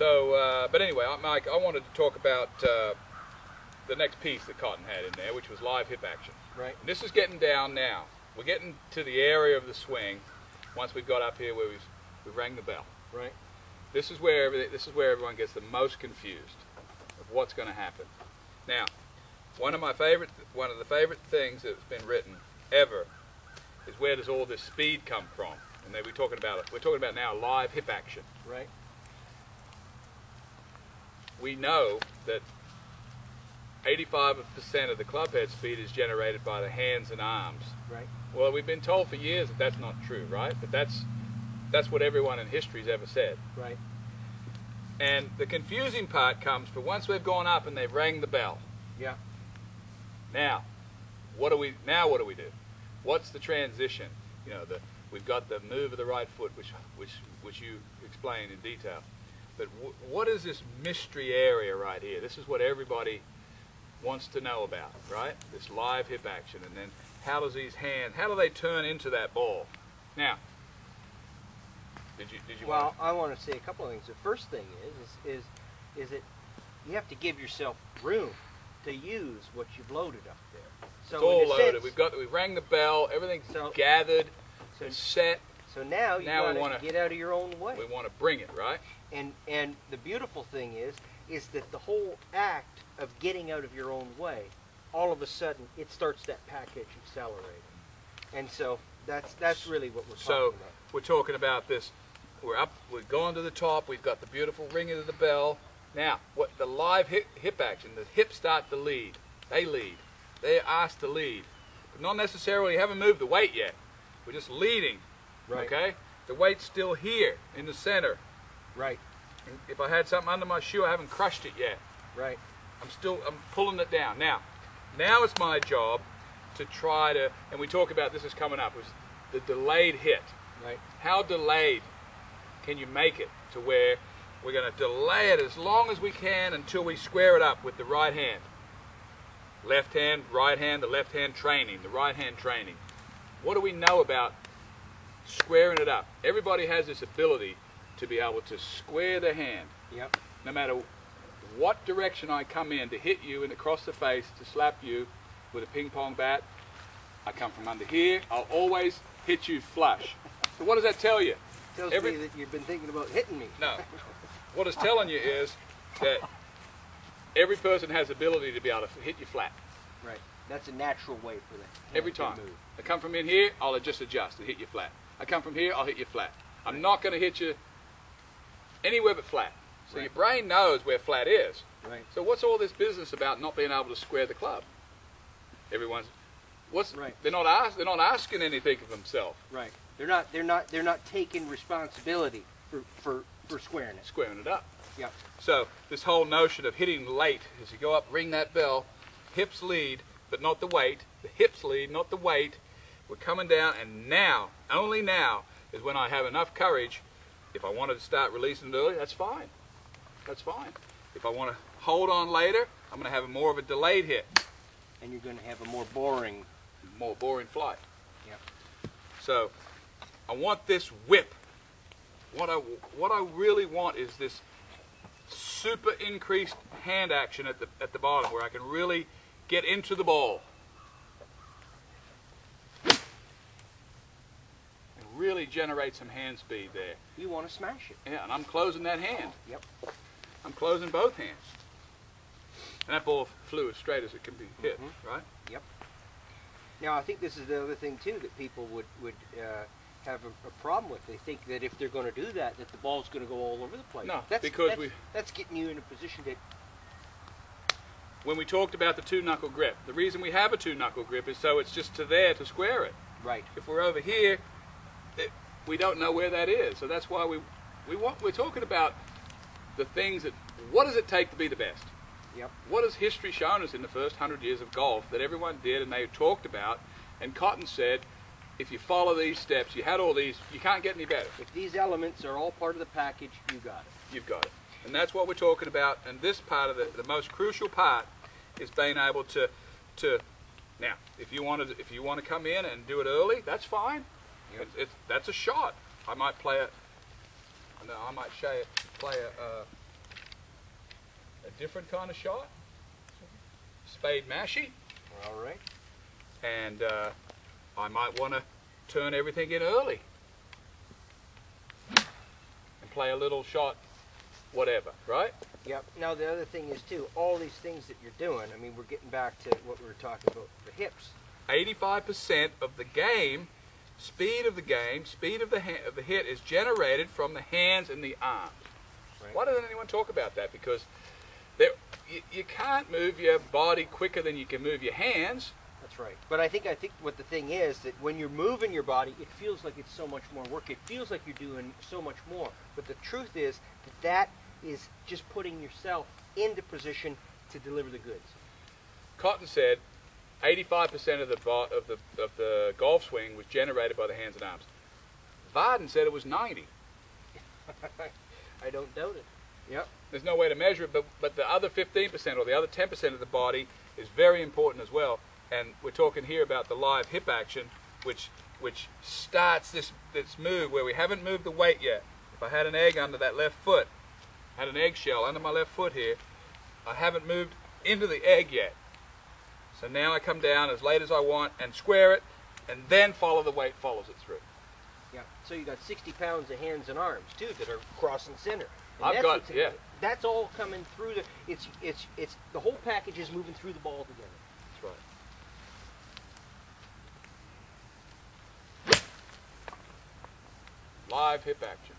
So, but anyway, Mike, I wanted to talk about the next piece that Cotton had in there, which was live hip action. Right. And this is getting down now. We're getting to the area of the swing once we've got up here where we've rang the bell. Right. This is where everyone gets the most confused of what's going to happen. Now, one of the favorite things that's been written ever is where does all this speed come from? And then we're talking about now live hip action. Right. We know that 85% of the club head speed is generated by the hands and arms. Right. Well, we've been told for years that that's not true, right? But that's what everyone in history's ever said. Right. And the confusing part comes for once we've gone up and they've rang the bell. Yeah. Now, what do we do? What's the transition? You know, we've got the move of the right foot, which you explain in detail. But what is this mystery area right here? This is what everybody wants to know about, right? This live hip action, and then how do they turn into that ball? Now, did you? Well, I want to say a couple of things. The first thing is that you have to give yourself room to use what you've loaded up there. So it's all loaded. We've rang the bell. Everything's gathered. It's set. So now you want to get out of your own way. We want to bring it, right? And the beautiful thing is that the whole act of getting out of your own way, all of a sudden it starts that package accelerating. And so that's really what we're talking about. So we're talking about this. We're up. We're going to the top. We've got the beautiful ringing of the bell. Now, what the live hip action? The hips start to lead. They lead. They're asked to lead, but not necessarily haven't moved the weight yet. We're just leading. Right. Okay. The weight's still here in the center. Right. And if I had something under my shoe, I haven't crushed it yet. Right. I'm pulling it down. Now it's my job to try to, and we talk about this is coming up, was the delayed hit. Right. How delayed can you make it to where we're going to delay it as long as we can until we square it up with the right hand. Left hand, right hand, the left hand training, the right hand training. What do we know about squaring it up? Everybody has this ability to be able to square the hand. Yep. No matter what direction I come in to hit you and across the face, to slap you with a ping pong bat, I come from under here, I'll always hit you flush. So what does that tell you? Tells me that you've been thinking about hitting me. No. What it's telling you is that every person has the ability to be able to hit you flat. Right. That's a natural way for that. Every time. I come from in here, I'll just adjust and hit you flat. I come from here, I'll hit you flat. I'm not going to hit you anywhere but flat. So your brain knows where flat is. Right. So what's all this business about not being able to square the club? They're not asking anything of themselves. Right. They're not taking responsibility for squaring it. Squaring it up. Yep. So this whole notion of hitting late, as you go up, ring that bell, hips lead, but not the weight. The hips lead, not the weight. We're coming down, and now, only now, is when I have enough courage. If I wanted to start releasing it early, that's fine. That's fine. If I want to hold on later, I'm going to have more of a delayed hit. And you're going to have a more boring flight. Yep. So I want this whip. What I really want is this super increased hand action at the bottom, where I can really get into the ball and really generate some hand speed there. You want to smash it. Yeah, and I'm closing that hand. Yep. I'm closing both hands. And that ball flew as straight as it can be hit, right? Yep. Now I think this is the other thing too that people would have a problem with. They think that if they're going to do that, the ball's going to go all over the place. No, that's getting you in a position that. When we talked about the two-knuckle grip, the reason we have a two-knuckle grip is so it's just there to square it. Right. If we're over here, we don't know where that is. So that's why we're talking about the things that, what does it take to be the best? Yep. What has history shown us in the first 100 years of golf that everyone did and they talked about? And Cotton said, if you follow these steps, you had all these, you can't get any better. If these elements are all part of the package, you got it. You've got it. And that's what we're talking about. And this part of the most crucial part is being able to now, if you want to come in and do it early, that's fine. Yep. That's a shot. I might play a a different kind of shot, spade mashy, All right. and I might want to turn everything in early and play a little shot, whatever, right? Yep. Now the other thing is too, all these things that you're doing. I mean, we're getting back to what we were talking about, the hips. 85% of the game, speed of the hit is generated from the hands and the arms. Right. Why doesn't anyone talk about that? Because you can't move your body quicker than you can move your hands. That's right. But I think what the thing is that when you're moving your body, it feels like it's so much more work. It feels like you're doing so much more. But the truth is that is just putting yourself into position to deliver the goods. Cotton said 85% of the golf swing was generated by the hands and arms. Varden said it was 90. I don't doubt it. Yep. There's no way to measure it, but the other 15% or the other 10% of the body is very important as well. And we're talking here about the live hip action, which starts this move where we haven't moved the weight yet. If I had an egg under that left foot, had an eggshell under my left foot here, I haven't moved into the egg yet. So now I come down as late as I want and square it, and then follow the weight, follows it through. Yeah. So you got 60 pounds of hands and arms too that are crossing center. And I've that's got, what's- yeah. That's all coming through the. It's the whole package is moving through the ball together. That's right. Live hip action.